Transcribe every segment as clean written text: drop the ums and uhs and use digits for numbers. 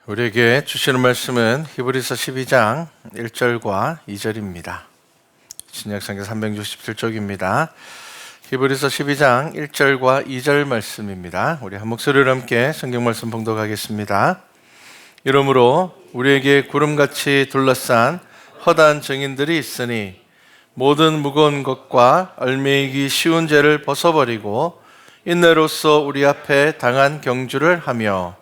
우리에게 주시는 말씀은 히브리서 12장 1절과 2절입니다. 신약성경 367쪽입니다. 히브리서 12장 1절과 2절 말씀입니다. 우리 한 목소리로 함께 성경 말씀 봉독하겠습니다. 이러므로 우리에게 구름같이 둘러싼 허다한 증인들이 있으니 모든 무거운 것과 얽매이기 쉬운 죄를 벗어버리고 인내로써 우리 앞에 당한 경주를 하며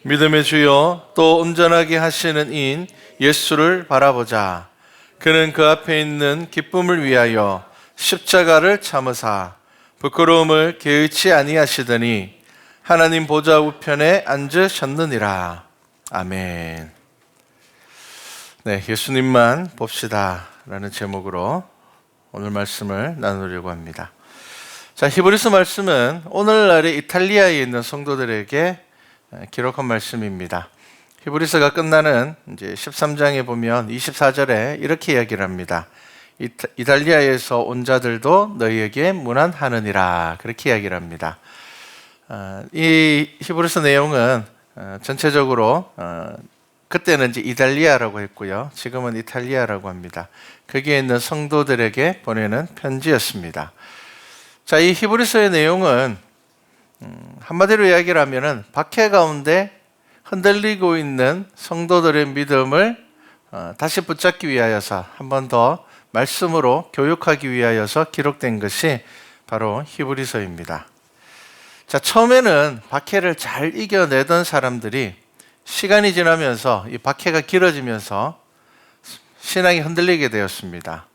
믿음의 주여 또 온전하게 하시는 이인 예수를 바라보자. 그는 그 앞에 있는 기쁨을 위하여 십자가를 참으사 부끄러움을 개의치 아니하시더니 하나님 보좌 우편에 앉으셨느니라. 아멘. 네, 예수님만 봅시다 라는 제목으로 오늘 말씀을 나누려고 합니다. 자, 히브리서 말씀은 오늘날의 이탈리아에 있는 성도들에게 기록한 말씀입니다. 히브리서가 끝나는 이제 13장에 보면 24절에 이렇게 이야기를 합니다. 이탈리아에서 온 자들도 너희에게 문안하느니라. 그렇게 이야기를 합니다. 이 히브리서 내용은 전체적으로 그때는 이제 이달리아라고 했고요. 지금은 이탈리아라고 합니다. 거기에 있는 성도들에게 보내는 편지였습니다. 자, 이 히브리서의 내용은 한마디로 이야기를 하면은 박해 가운데 흔들리고 있는 성도들의 믿음을 다시 붙잡기 위하여서 한 번 더 말씀으로 교육하기 위하여서 기록된 것이 바로 히브리서입니다. 자, 처음에는 박해를 잘 이겨내던 사람들이 시간이 지나면서 이 박해가 길어지면서 신앙이 흔들리게 되었습니다.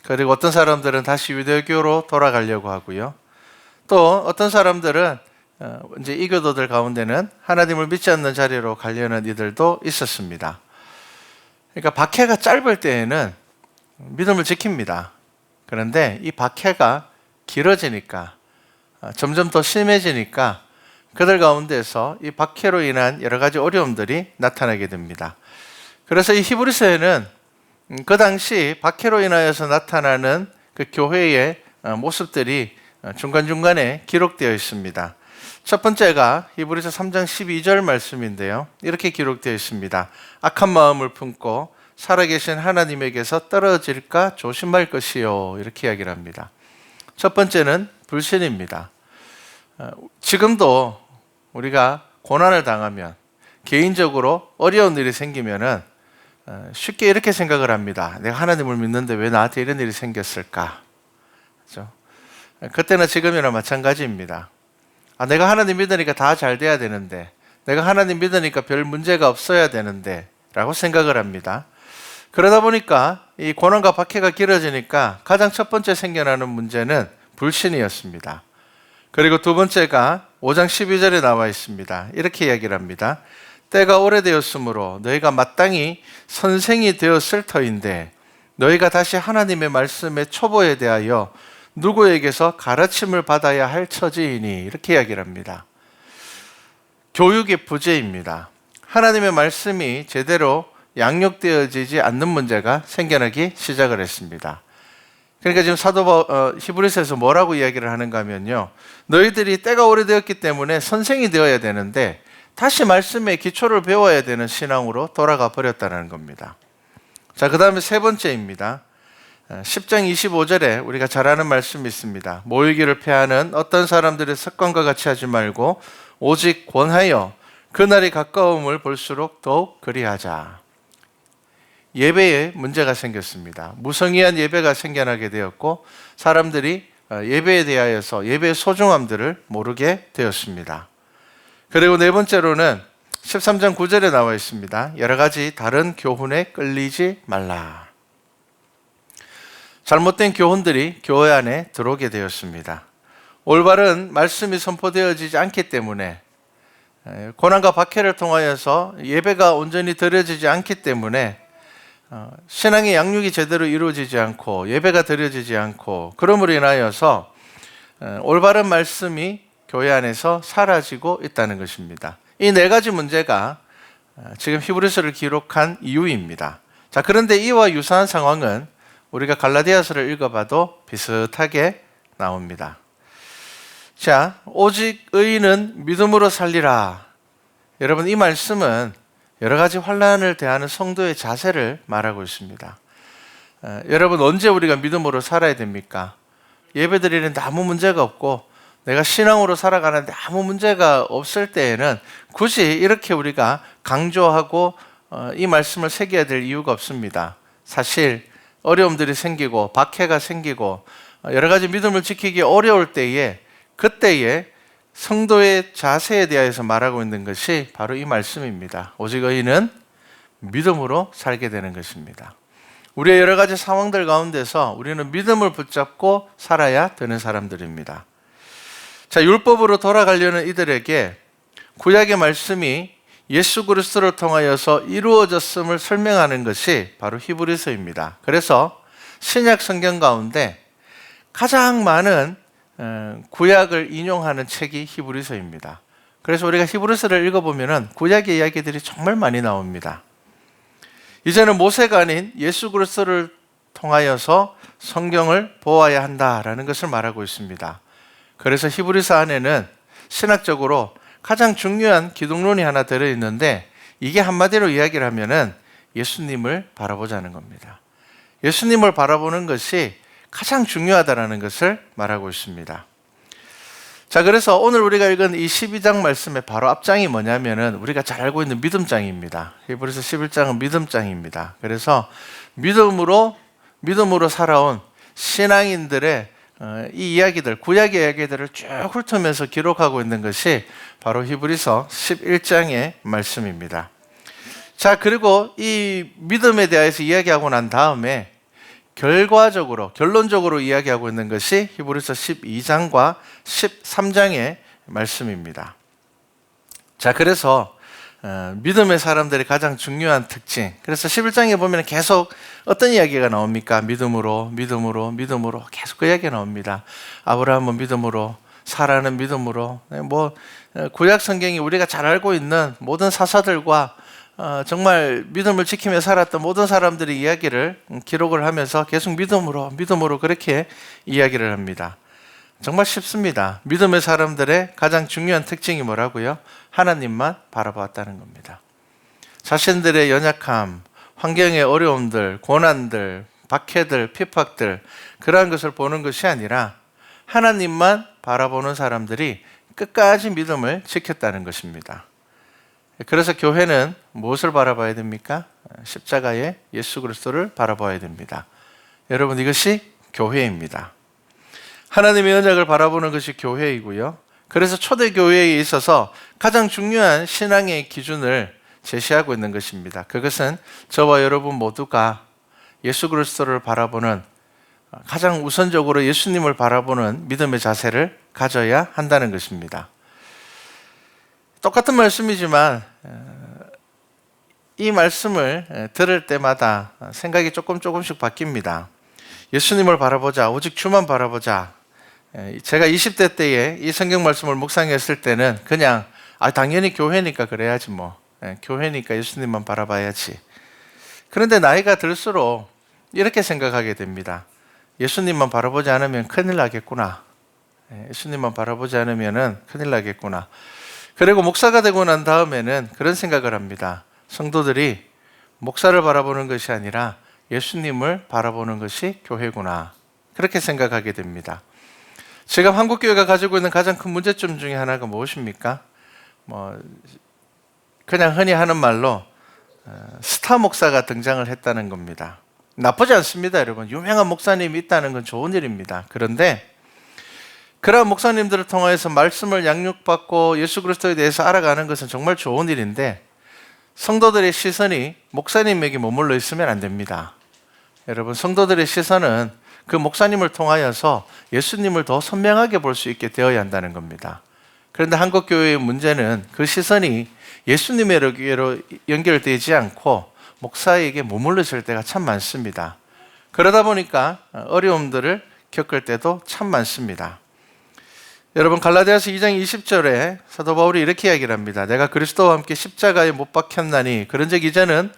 그리고 어떤 사람들은 다시 유대교로 돌아가려고 하고요. 또 어떤 사람들은 이제 이교도들 가운데는 하나님을 믿지 않는 자리로 가려는 이들도 있었습니다. 그러니까 박해가 짧을 때에는 믿음을 지킵니다. 그런데 이 박해가 길어지니까 점점 더 심해지니까 그들 가운데서 이 박해로 인한 여러 가지 어려움들이 나타나게 됩니다. 그래서 이 히브리서에는 그 당시 박해로 인하여서 나타나는 그 교회의 모습들이 중간중간에 기록되어 있습니다. 첫 번째가 히브리서 3장 12절 말씀인데요. 이렇게 기록되어 있습니다. 악한 마음을 품고 살아계신 하나님에게서 떨어질까 조심할 것이요. 이렇게 이야기를 합니다. 첫 번째는 불신입니다. 지금도 우리가 고난을 당하면 개인적으로 어려운 일이 생기면은 쉽게 이렇게 생각을 합니다. 내가 하나님을 믿는데 왜 나한테 이런 일이 생겼을까? 그렇죠? 그때나 지금이나 마찬가지입니다. 내가 하나님 믿으니까 다 잘 돼야 되는데, 내가 하나님 믿으니까 별 문제가 없어야 되는데 라고 생각을 합니다. 그러다 보니까 이 고난과 박해가 길어지니까 가장 첫 번째 생겨나는 문제는 불신이었습니다. 그리고 두 번째가 5장 12절에 나와 있습니다. 이렇게 이야기를 합니다. 때가 오래되었으므로 너희가 마땅히 선생이 되었을 터인데 너희가 다시 하나님의 말씀의 초보에 대하여 누구에게서 가르침을 받아야 할 처지이니 이렇게 이야기를 합니다. 교육의 부재입니다. 하나님의 말씀이 제대로 양육되어지지 않는 문제가 생겨나기 시작을 했습니다. 그러니까 지금 히브리서에서 뭐라고 이야기를 하는가 하면요, 너희들이 때가 오래되었기 때문에 선생이 되어야 되는데 다시 말씀의 기초를 배워야 되는 신앙으로 돌아가 버렸다는 겁니다. 자, 그 다음에 세 번째입니다. 10장 25절에 우리가 잘 아는 말씀이 있습니다. 모이기를 패하는 어떤 사람들의 습관과 같이 하지 말고 오직 권하여 그날이 가까움을 볼수록 더욱 그리하자. 예배에 문제가 생겼습니다. 무성의한 예배가 생겨나게 되었고 사람들이 예배에 대하여서 예배의 소중함들을 모르게 되었습니다. 그리고 네 번째로는 13장 9절에 나와 있습니다. 여러 가지 다른 교훈에 끌리지 말라. 잘못된 교훈들이 교회 안에 들어오게 되었습니다. 올바른 말씀이 선포되어지지 않기 때문에, 고난과 박해를 통하여서 예배가 온전히 드려지지 않기 때문에 신앙의 양육이 제대로 이루어지지 않고 예배가 드려지지 않고, 그러므로 인하여서 올바른 말씀이 교회 안에서 사라지고 있다는 것입니다. 이 네 가지 문제가 지금 히브리서를 기록한 이유입니다. 자, 그런데 이와 유사한 상황은 우리가 갈라디아서를 읽어봐도 비슷하게 나옵니다. 자, 오직 의인은 믿음으로 살리라. 여러분, 이 말씀은 여러 가지 환난을 대하는 성도의 자세를 말하고 있습니다. 여러분, 언제 우리가 믿음으로 살아야 됩니까? 예배드리는데 아무 문제가 없고 내가 신앙으로 살아가는데 아무 문제가 없을 때에는 굳이 이렇게 우리가 강조하고 이 말씀을 새겨야 될 이유가 없습니다. 사실 어려움들이 생기고 박해가 생기고 여러 가지 믿음을 지키기 어려울 때에, 그때에 성도의 자세에 대해서 말하고 있는 것이 바로 이 말씀입니다. 오직 의인은 믿음으로 살게 되는 것입니다. 우리의 여러 가지 상황들 가운데서 우리는 믿음을 붙잡고 살아야 되는 사람들입니다. 자, 율법으로 돌아가려는 이들에게 구약의 말씀이 예수 그리스도를 통하여서 이루어졌음을 설명하는 것이 바로 히브리서입니다. 그래서 신약 성경 가운데 가장 많은 구약을 인용하는 책이 히브리서입니다. 그래서 우리가 히브리서를 읽어보면 구약의 이야기들이 정말 많이 나옵니다. 이제는 모세가 아닌 예수 그리스도를 통하여서 성경을 보아야 한다라는 것을 말하고 있습니다. 그래서 히브리서 안에는 신학적으로 가장 중요한 기독론이 하나 들어있는데, 이게 한마디로 이야기를 하면은 예수님을 바라보자는 겁니다. 예수님을 바라보는 것이 가장 중요하다는 것을 말하고 있습니다. 자, 그래서 오늘 우리가 읽은 이 12장 말씀의 바로 앞장이 뭐냐면은 우리가 잘 알고 있는 믿음장입니다. 히브리서 11장은 믿음장입니다. 그래서 믿음으로 살아온 신앙인들의 이 이야기들, 구약의 이야기들을 쭉 훑으면서 기록하고 있는 것이 바로 히브리서 11장의 말씀입니다. 자, 그리고 이 믿음에 대해서 이야기하고 난 다음에 결론적으로 이야기하고 있는 것이 히브리서 12장과 13장의 말씀입니다. 자, 그래서 믿음의 사람들의 가장 중요한 특징, 그래서 11장에 보면 계속 어떤 이야기가 나옵니까? 믿음으로 계속 그 이야기가 나옵니다. 아브라함은 믿음으로, 사라는 믿음으로, 구약 성경이 우리가 잘 알고 있는 모든 사사들과 정말 믿음을 지키며 살았던 모든 사람들의 이야기를 기록을 하면서 계속 믿음으로 그렇게 이야기를 합니다. 정말 쉽습니다. 믿음의 사람들의 가장 중요한 특징이 뭐라고요? 하나님만 바라보았다는 겁니다. 자신들의 연약함, 환경의 어려움들, 고난들, 박해들, 핍박들, 그러한 것을 보는 것이 아니라 하나님만 바라보는 사람들이 끝까지 믿음을 지켰다는 것입니다. 그래서 교회는 무엇을 바라봐야 됩니까? 십자가의 예수 그리스도를 바라봐야 됩니다. 여러분, 이것이 교회입니다. 하나님의 언약을 바라보는 것이 교회이고요. 그래서 초대교회에 있어서 가장 중요한 신앙의 기준을 제시하고 있는 것입니다. 그것은 저와 여러분 모두가 예수 그리스도를 바라보는, 가장 우선적으로 예수님을 바라보는 믿음의 자세를 가져야 한다는 것입니다. 똑같은 말씀이지만 이 말씀을 들을 때마다 생각이 조금씩 바뀝니다. 예수님을 바라보자, 오직 주만 바라보자. 제가 20대 때에 이 성경 말씀을 묵상했을 때는 그냥 당연히 교회니까 그래야지 교회니까 예수님만 바라봐야지. 그런데 나이가 들수록 이렇게 생각하게 됩니다. 예수님만 바라보지 않으면 큰일 나겠구나. 예수님만 바라보지 않으면 큰일 나겠구나. 그리고 목사가 되고 난 다음에는 그런 생각을 합니다. 성도들이 목사를 바라보는 것이 아니라 예수님을 바라보는 것이 교회구나. 그렇게 생각하게 됩니다. 지금 한국교회가 가지고 있는 가장 큰 문제점 중에 하나가 무엇입니까? 그냥 흔히 하는 말로 스타 목사가 등장을 했다는 겁니다. 나쁘지 않습니다, 여러분. 유명한 목사님이 있다는 건 좋은 일입니다. 그런데 그러한 목사님들을 통해서 말씀을 양육받고 예수 그리스도에 대해서 알아가는 것은 정말 좋은 일인데, 성도들의 시선이 목사님에게 머물러 있으면 안 됩니다. 여러분, 성도들의 시선은 그 목사님을 통하여서 예수님을 더 선명하게 볼 수 있게 되어야 한다는 겁니다. 그런데 한국교회의 문제는 그 시선이 예수님에게로 연결되지 않고 목사에게 머물러 있을 때가 참 많습니다. 그러다 보니까 어려움들을 겪을 때도 참 많습니다. 여러분, 갈라디아서 2장 20절에 사도 바울이 이렇게 이야기를 합니다. 내가 그리스도와 함께 십자가에 못 박혔나니 그런즉 이제는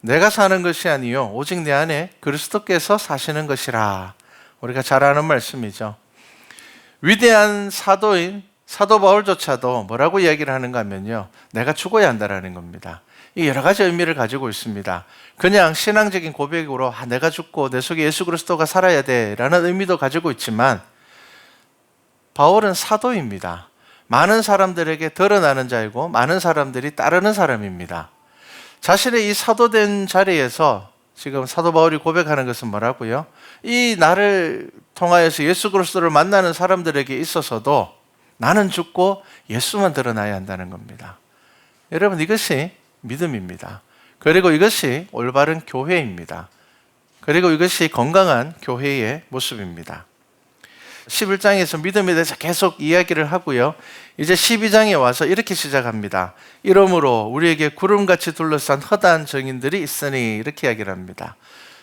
내가 사는 것이 아니요 오직 내 안에 그리스도께서 사시는 것이라. 우리가 잘 아는 말씀이죠. 위대한 사도인 사도 바울조차도 뭐라고 이야기를 하는가 하면요, 내가 죽어야 한다라는 겁니다. 이 여러 가지 의미를 가지고 있습니다. 그냥 신앙적인 고백으로 내가 죽고 내 속에 예수 그리스도가 살아야 돼라는 의미도 가지고 있지만 바울은 사도입니다. 많은 사람들에게 드러나는 자이고 많은 사람들이 따르는 사람입니다. 자신의 이 사도된 자리에서 지금 사도 바울이 고백하는 것은 뭐라고요? 이 나를 통하여서 예수 그리스도를 만나는 사람들에게 있어서도 나는 죽고 예수만 드러나야 한다는 겁니다. 여러분, 이것이 믿음입니다. 그리고 이것이 올바른 교회입니다. 그리고 이것이 건강한 교회의 모습입니다. 11장에서 믿음에 대해서 계속 이야기를 하고요. 이제 12장에 와서 이렇게 시작합니다. 이러므로 우리에게 구름같이 둘러싼 허다한 증인들이 있으니, 이렇게 이야기를 합니다.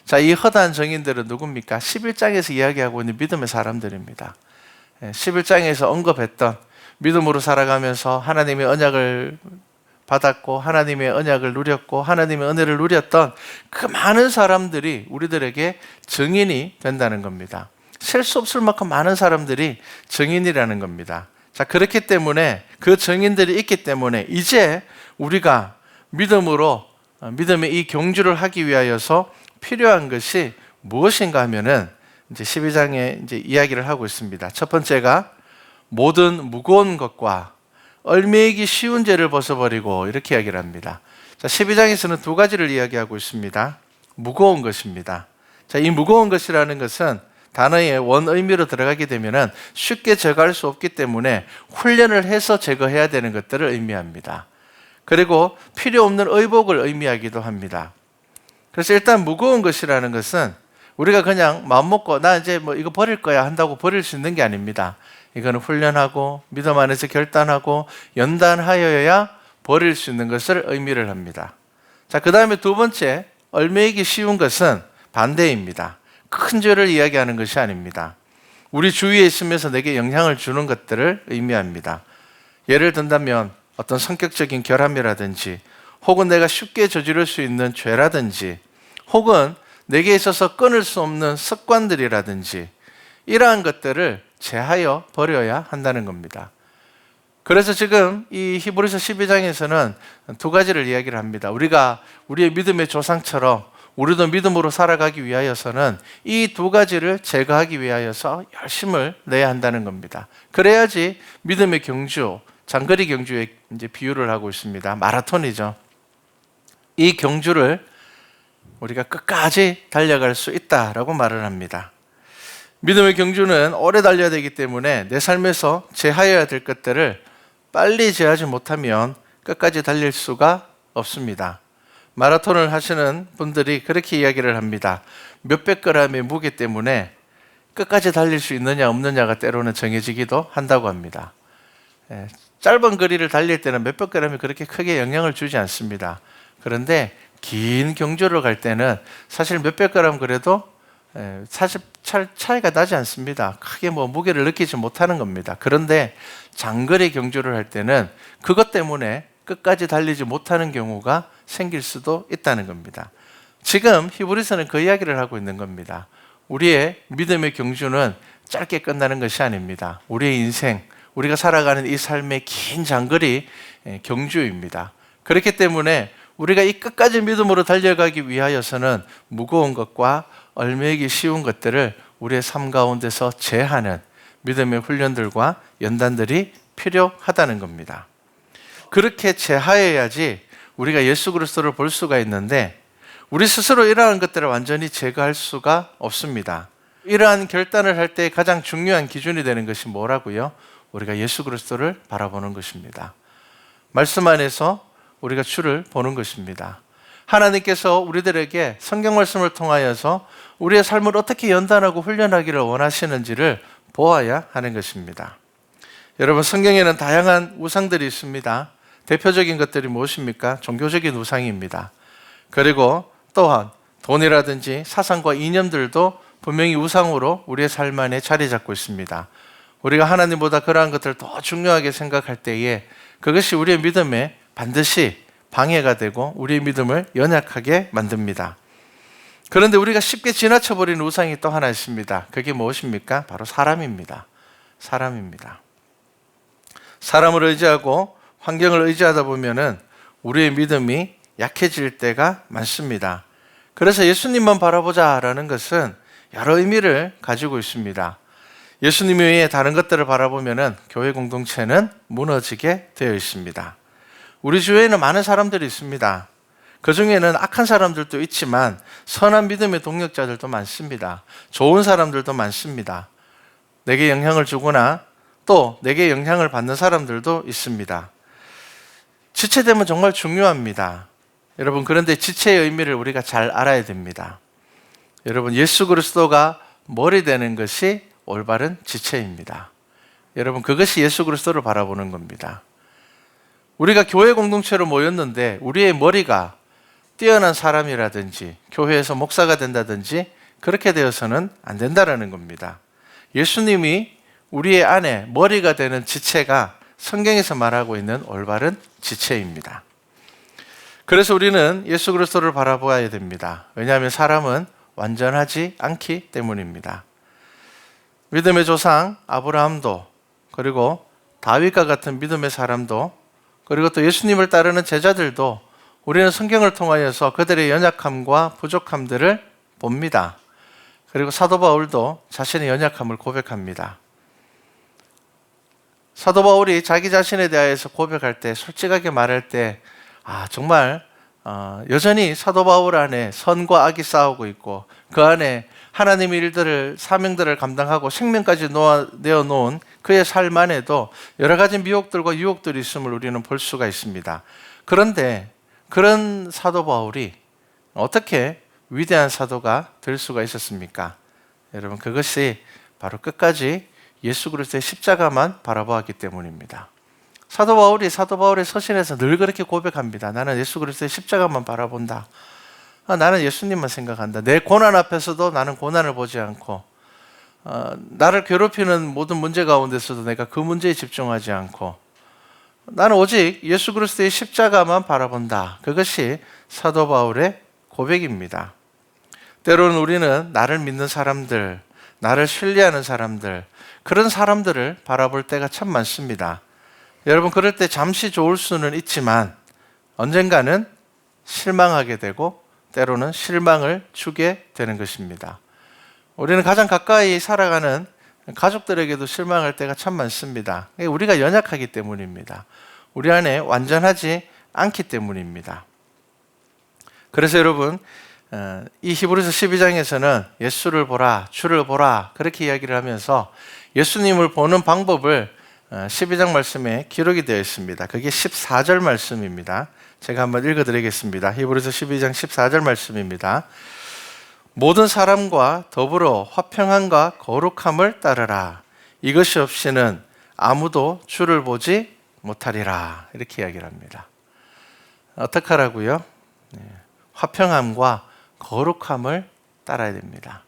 자, 이 허다한 증인들은 누굽니까? 11장에서 이야기하고 있는 믿음의 사람들입니다. 11장에서 언급했던 믿음으로 살아가면서 하나님의 언약을 받았고 하나님의 언약을 누렸고 하나님의 은혜를 누렸던 그 많은 사람들이 우리들에게 증인이 된다는 겁니다. 셀 수 없을 만큼 많은 사람들이 증인이라는 겁니다. 자, 그렇기 때문에 그 증인들이 있기 때문에 이제 우리가 믿음의 이 경주를 하기 위하여서 필요한 것이 무엇인가 하면은 이제 12장에 이제 이야기를 하고 있습니다. 첫 번째가 모든 무거운 것과 얽매이기 쉬운 죄를 벗어버리고, 이렇게 이야기를 합니다. 자, 12장에서는 두 가지를 이야기하고 있습니다. 무거운 것입니다. 자, 이 무거운 것이라는 것은 단어의 원 의미로 들어가게 되면은 쉽게 제거할 수 없기 때문에 훈련을 해서 제거해야 되는 것들을 의미합니다. 그리고 필요 없는 의복을 의미하기도 합니다. 그래서 일단 무거운 것이라는 것은 우리가 그냥 마음먹고 나 이제 뭐 이거 버릴 거야 한다고 버릴 수 있는 게 아닙니다. 이거는 훈련하고 믿음 안에서 결단하고 연단하여야 버릴 수 있는 것을 의미를 합니다. 자, 그 다음에 두 번째, 얽매이기 쉬운 것은 반대입니다. 큰 죄를 이야기하는 것이 아닙니다. 우리 주위에 있으면서 내게 영향을 주는 것들을 의미합니다. 예를 든다면 어떤 성격적인 결함이라든지 혹은 내가 쉽게 저지를 수 있는 죄라든지 혹은 내게 있어서 끊을 수 없는 습관들이라든지 이러한 것들을 제하여 버려야 한다는 겁니다. 그래서 지금 이 히브리서 12장에서는 두 가지를 이야기를 합니다. 우리가 우리의 믿음의 조상처럼 우리도 믿음으로 살아가기 위하여서는 이 두 가지를 제거하기 위하여서 열심을 내야 한다는 겁니다. 그래야지 믿음의 경주, 장거리 경주에 이제 비유를 하고 있습니다. 마라톤이죠. 이 경주를 우리가 끝까지 달려갈 수 있다라고 말을 합니다. 믿음의 경주는 오래 달려야 되기 때문에 내 삶에서 제하여야 될 것들을 빨리 제하지 못하면 끝까지 달릴 수가 없습니다. 마라톤을 하시는 분들이 그렇게 이야기를 합니다. 몇백 그램의 무게 때문에 끝까지 달릴 수 있느냐 없느냐가 때로는 정해지기도 한다고 합니다. 짧은 거리를 달릴 때는 몇백 그램이 그렇게 크게 영향을 주지 않습니다. 그런데 긴 경주를 갈 때는 사실 몇백 그램 그래도 사실 차이가 나지 않습니다. 크게 뭐 무게를 느끼지 못하는 겁니다. 그런데 장거리 경주를 할 때는 그것 때문에 끝까지 달리지 못하는 경우가 생길 수도 있다는 겁니다. 지금 히브리서는 그 이야기를 하고 있는 겁니다. 우리의 믿음의 경주는 짧게 끝나는 것이 아닙니다. 우리의 인생, 우리가 살아가는 이 삶의 긴 장거리 경주입니다. 그렇기 때문에 우리가 이 끝까지 믿음으로 달려가기 위하여서는 무거운 것과 얽매이기 쉬운 것들을 우리의 삶 가운데서 제하는 믿음의 훈련들과 연단들이 필요하다는 겁니다. 그렇게 제하여야지 우리가 예수 그리스도를 볼 수가 있는데 우리 스스로 이러한 것들을 완전히 제거할 수가 없습니다. 이러한 결단을 할 때 가장 중요한 기준이 되는 것이 뭐라고요? 우리가 예수 그리스도를 바라보는 것입니다. 말씀 안에서 우리가 주를 보는 것입니다. 하나님께서 우리들에게 성경 말씀을 통하여서 우리의 삶을 어떻게 연단하고 훈련하기를 원하시는지를 보아야 하는 것입니다. 여러분, 성경에는 다양한 우상들이 있습니다. 대표적인 것들이 무엇입니까? 종교적인 우상입니다. 그리고 또한 돈이라든지 사상과 이념들도 분명히 우상으로 우리의 삶 안에 자리 잡고 있습니다. 우리가 하나님보다 그러한 것들을 더 중요하게 생각할 때에 그것이 우리의 믿음에 반드시 방해가 되고 우리의 믿음을 연약하게 만듭니다. 그런데 우리가 쉽게 지나쳐버리는 우상이 또 하나 있습니다. 그게 무엇입니까? 바로 사람입니다. 사람입니다. 사람을 의지하고 환경을 의지하다 보면은 우리의 믿음이 약해질 때가 많습니다. 그래서 예수님만 바라보자라는 것은 여러 의미를 가지고 있습니다. 예수님 외에 다른 것들을 바라보면 교회 공동체는 무너지게 되어 있습니다. 우리 주위에는 많은 사람들이 있습니다. 그 중에는 악한 사람들도 있지만 선한 믿음의 동력자들도 많습니다. 좋은 사람들도 많습니다. 내게 영향을 주거나 또 내게 영향을 받는 사람들도 있습니다. 지체됨은 정말 중요합니다. 여러분, 그런데 지체의 의미를 우리가 잘 알아야 됩니다. 여러분, 예수 그리스도가 머리 되는 것이 올바른 지체입니다. 여러분, 그것이 예수 그리스도를 바라보는 겁니다. 우리가 교회 공동체로 모였는데 우리의 머리가 뛰어난 사람이라든지 교회에서 목사가 된다든지 그렇게 되어서는 안 된다라는 겁니다. 예수님이 우리의 안에 머리가 되는 지체가 성경에서 말하고 있는 올바른 지체입니다. 그래서 우리는 예수 그리스도를 바라보아야 됩니다. 왜냐하면 사람은 완전하지 않기 때문입니다. 믿음의 조상 아브라함도, 그리고 다윗과 같은 믿음의 사람도, 그리고 또 예수님을 따르는 제자들도 우리는 성경을 통하여서 그들의 연약함과 부족함들을 봅니다. 그리고 사도 바울도 자신의 연약함을 고백합니다. 사도 바울이 자기 자신에 대해서 고백할 때, 솔직하게 말할 때, 정말 여전히 사도 바울 안에 선과 악이 싸우고 있고 그 안에 하나님의 일들을, 사명들을 감당하고 생명까지 내어놓은 그의 삶 안에도 여러 가지 미혹들과 유혹들이 있음을 우리는 볼 수가 있습니다. 그런데 그런 사도 바울이 어떻게 위대한 사도가 될 수가 있었습니까? 여러분, 그것이 바로 끝까지 예수 그리스도의 십자가만 바라보았기 때문입니다. 사도 바울이 사도 바울의 서신에서 늘 그렇게 고백합니다. 나는 예수 그리스도의 십자가만 바라본다. 나는 예수님만 생각한다. 내 고난 앞에서도 나는 고난을 보지 않고, 나를 괴롭히는 모든 문제 가운데서도 내가 그 문제에 집중하지 않고, 나는 오직 예수 그리스도의 십자가만 바라본다. 그것이 사도 바울의 고백입니다. 때로는 우리는 나를 믿는 사람들, 나를 신뢰하는 사람들, 그런 사람들을 바라볼 때가 참 많습니다. 여러분, 그럴 때 잠시 좋을 수는 있지만 언젠가는 실망하게 되고 때로는 실망을 주게 되는 것입니다. 우리는 가장 가까이 살아가는 가족들에게도 실망할 때가 참 많습니다. 우리가 연약하기 때문입니다. 우리 안에 완전하지 않기 때문입니다. 그래서 여러분, 이 히브리서 12장에서는 예수를 보라, 주를 보라, 그렇게 이야기를 하면서 예수님을 보는 방법을 12장 말씀에 기록이 되어 있습니다. 그게 14절 말씀입니다. 제가 한번 읽어드리겠습니다. 히브리서 12장 14절 말씀입니다. 모든 사람과 더불어 화평함과 거룩함을 따르라. 이것이 없이는 아무도 주를 보지 못하리라. 이렇게 이야기를 합니다. 어떻게 하라고요? 화평함과 거룩함을 따라야 됩니다.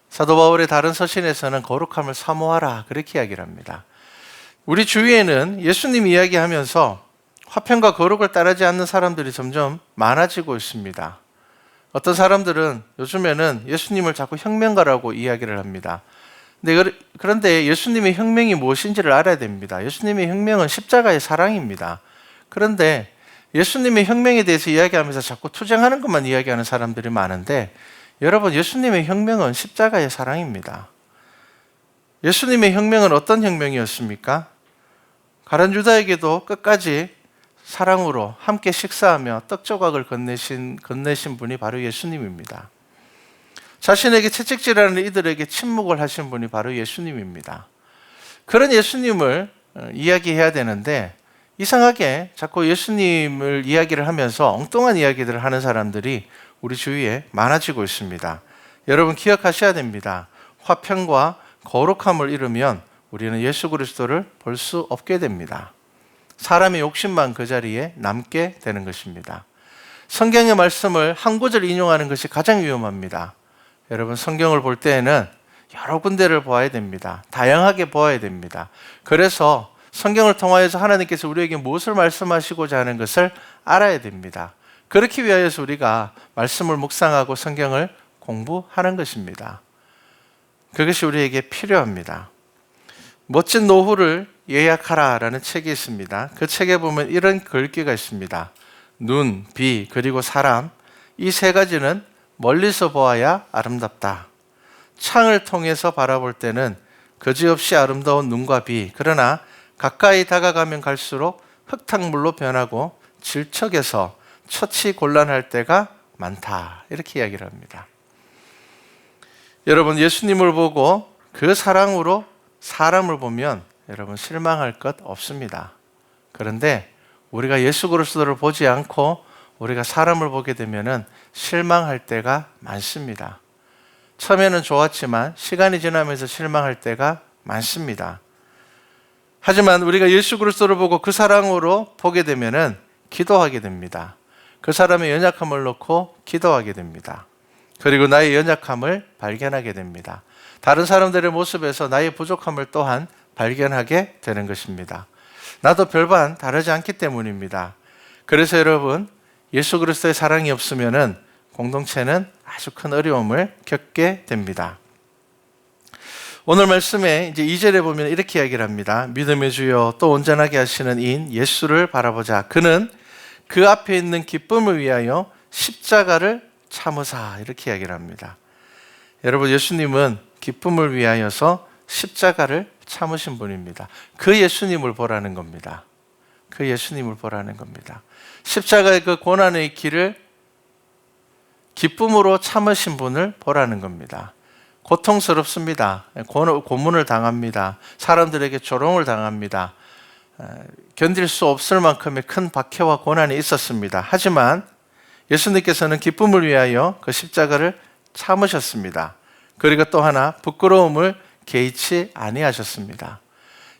사도 바울의 다른 서신에서는 거룩함을 사모하라, 그렇게 이야기를 합니다. 우리 주위에는 예수님 이야기하면서 화평과 거룩을 따르지 않는 사람들이 점점 많아지고 있습니다. 어떤 사람들은 요즘에는 예수님을 자꾸 혁명가라고 이야기를 합니다. 그런데 예수님의 혁명이 무엇인지를 알아야 됩니다. 예수님의 혁명은 십자가의 사랑입니다. 그런데 예수님의 혁명에 대해서 이야기하면서 자꾸 투쟁하는 것만 이야기하는 사람들이 많은데, 여러분, 예수님의 혁명은 십자가의 사랑입니다. 예수님의 혁명은 어떤 혁명이었습니까? 가룟 유다에게도 끝까지 사랑으로 함께 식사하며 떡 조각을 건네신 분이 바로 예수님입니다. 자신에게 채찍질하는 이들에게 침묵을 하신 분이 바로 예수님입니다. 그런 예수님을 이야기해야 되는데 이상하게 자꾸 예수님을 이야기를 하면서 엉뚱한 이야기들을 하는 사람들이 우리 주위에 많아지고 있습니다. 여러분, 기억하셔야 됩니다. 화평과 거룩함을 잃으면 우리는 예수 그리스도를 볼 수 없게 됩니다. 사람의 욕심만 그 자리에 남게 되는 것입니다. 성경의 말씀을 한 구절 인용하는 것이 가장 위험합니다. 여러분, 성경을 볼 때에는 여러 군데를 보아야 됩니다. 다양하게 보아야 됩니다. 그래서 성경을 통하여서 하나님께서 우리에게 무엇을 말씀하시고자 하는 것을 알아야 됩니다. 그렇기 위하여서 우리가 말씀을 묵상하고 성경을 공부하는 것입니다. 그것이 우리에게 필요합니다. 멋진 노후를 예약하라라는 책이 있습니다. 그 책에 보면 이런 글귀가 있습니다. 눈, 비, 그리고 사람, 이 세 가지는 멀리서 보아야 아름답다. 창을 통해서 바라볼 때는 그지없이 아름다운 눈과 비, 그러나 가까이 다가가면 갈수록 흙탕물로 변하고 질척해서 처치 곤란할 때가 많다. 이렇게 이야기를 합니다. 여러분, 예수님을 보고 그 사랑으로 사람을 보면 여러분 실망할 것 없습니다. 그런데 우리가 예수 그리스도를 보지 않고 우리가 사람을 보게 되면 실망할 때가 많습니다. 처음에는 좋았지만 시간이 지나면서 실망할 때가 많습니다. 하지만 우리가 예수 그리스도를 보고 그 사랑으로 보게 되면 기도하게 됩니다. 그 사람의 연약함을 놓고 기도하게 됩니다. 그리고 나의 연약함을 발견하게 됩니다. 다른 사람들의 모습에서 나의 부족함을 또한 발견하게 되는 것입니다. 나도 별반 다르지 않기 때문입니다. 그래서 여러분, 예수 그리스도의 사랑이 없으면 공동체는 아주 큰 어려움을 겪게 됩니다. 오늘 말씀에 이제 2절에 보면 이렇게 이야기를 합니다. 믿음의 주여 또 온전하게 하시는 이인 예수를 바라보자. 그는 그 앞에 있는 기쁨을 위하여 십자가를 참으사. 이렇게 이야기를 합니다. 여러분, 예수님은 기쁨을 위하여서 십자가를 참으신 분입니다. 그 예수님을 보라는 겁니다. 그 예수님을 보라는 겁니다. 십자가의 그 고난의 길을 기쁨으로 참으신 분을 보라는 겁니다. 고통스럽습니다. 고문을 당합니다. 사람들에게 조롱을 당합니다. 견딜 수 없을 만큼의 큰 박해와 고난이 있었습니다. 하지만 예수님께서는 기쁨을 위하여 그 십자가를 참으셨습니다. 그리고 또 하나 부끄러움을 개의치 아니하셨습니다.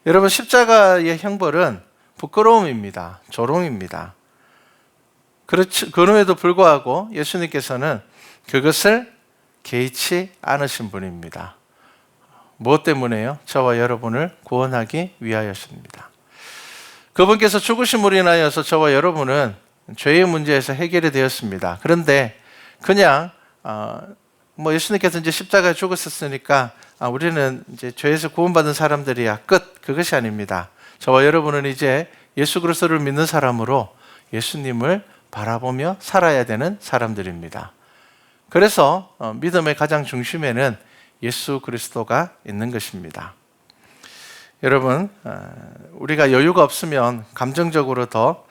여러분, 십자가의 형벌은 부끄러움입니다. 조롱입니다. 그럼에도 불구하고 예수님께서는 그것을 개의치 않으신 분입니다. 무엇 때문에요? 저와 여러분을 구원하기 위하여십니다. 그분께서 죽으심으로 인하여서 저와 여러분은 죄의 문제에서 해결이 되었습니다. 그런데 그냥 예수님께서 이제 십자가에 죽으셨으니까 우리는 이제 죄에서 구원받은 사람들이야 끝, 그것이 아닙니다. 저와 여러분은 이제 예수 그리스도를 믿는 사람으로 예수님을 바라보며 살아야 되는 사람들입니다. 그래서 믿음의 가장 중심에는 예수 그리스도가 있는 것입니다. 여러분, 우리가 여유가 없으면 감정적으로 더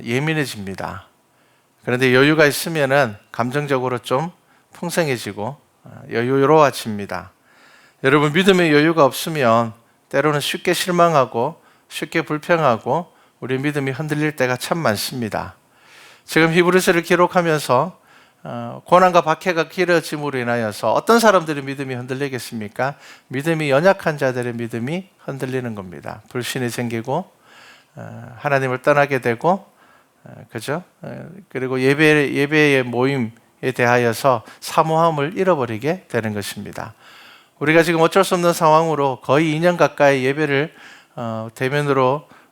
예민해집니다. 그런데 여유가 있으면 감정적으로 좀 풍성해지고 여유로워집니다. 여러분, 믿음의 여유가 없으면 때로는 쉽게 실망하고 쉽게 불평하고 우리 믿음이 흔들릴 때가 참 많습니다. 지금 히브리서를 기록하면서 고난과 박해가 길어짐으로 인하여서 어떤 사람들의 믿음이 흔들리겠습니까? 믿음이 연약한 자들의 믿음이 흔들리는 겁니다. 불신이 생기고 하나님을 떠나게 되고, 그죠? 그리고 예배의 모임에 대하여서 사모함을 잃어버리게 되는 것입니다. 우리가 지금 어쩔 수 없는 상황으로 거의 2년 가까이 예배를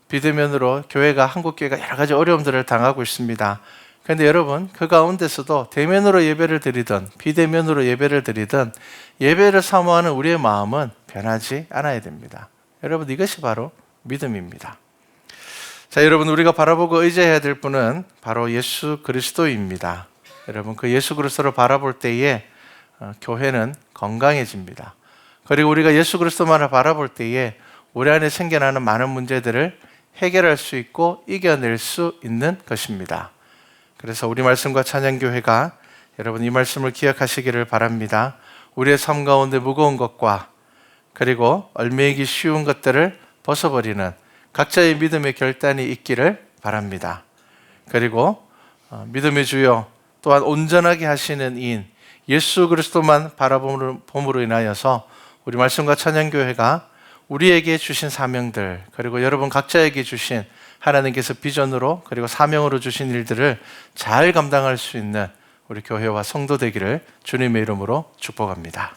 비대면으로 교회가 한국교회가 여러 가지 어려움들을 당하고 있습니다. 그런데 여러분, 그 가운데서도 대면으로 예배를 드리든 비대면으로 예배를 드리든 예배를 사모하는 우리의 마음은 변하지 않아야 됩니다. 여러분, 이것이 바로 믿음입니다. 자, 여러분, 우리가 바라보고 의지해야 될 분은 바로 예수 그리스도입니다. 여러분, 그 예수 그리스도를 바라볼 때에 교회는 건강해집니다. 그리고 우리가 예수 그리스도만을 바라볼 때에 우리 안에 생겨나는 많은 문제들을 해결할 수 있고 이겨낼 수 있는 것입니다. 그래서 우리 말씀과 찬양교회가 여러분 이 말씀을 기억하시기를 바랍니다. 우리의 삶 가운데 무거운 것과 그리고 얽매이기 쉬운 것들을 벗어버리는 각자의 믿음의 결단이 있기를 바랍니다. 그리고 믿음의 주여 또한 온전하게 하시는 이인 예수 그리스도만 바라봄으로 인하여서 우리 말씀과 찬양교회가 우리에게 주신 사명들, 그리고 여러분 각자에게 주신 하나님께서 비전으로 그리고 사명으로 주신 일들을 잘 감당할 수 있는 우리 교회와 성도 되기를 주님의 이름으로 축복합니다.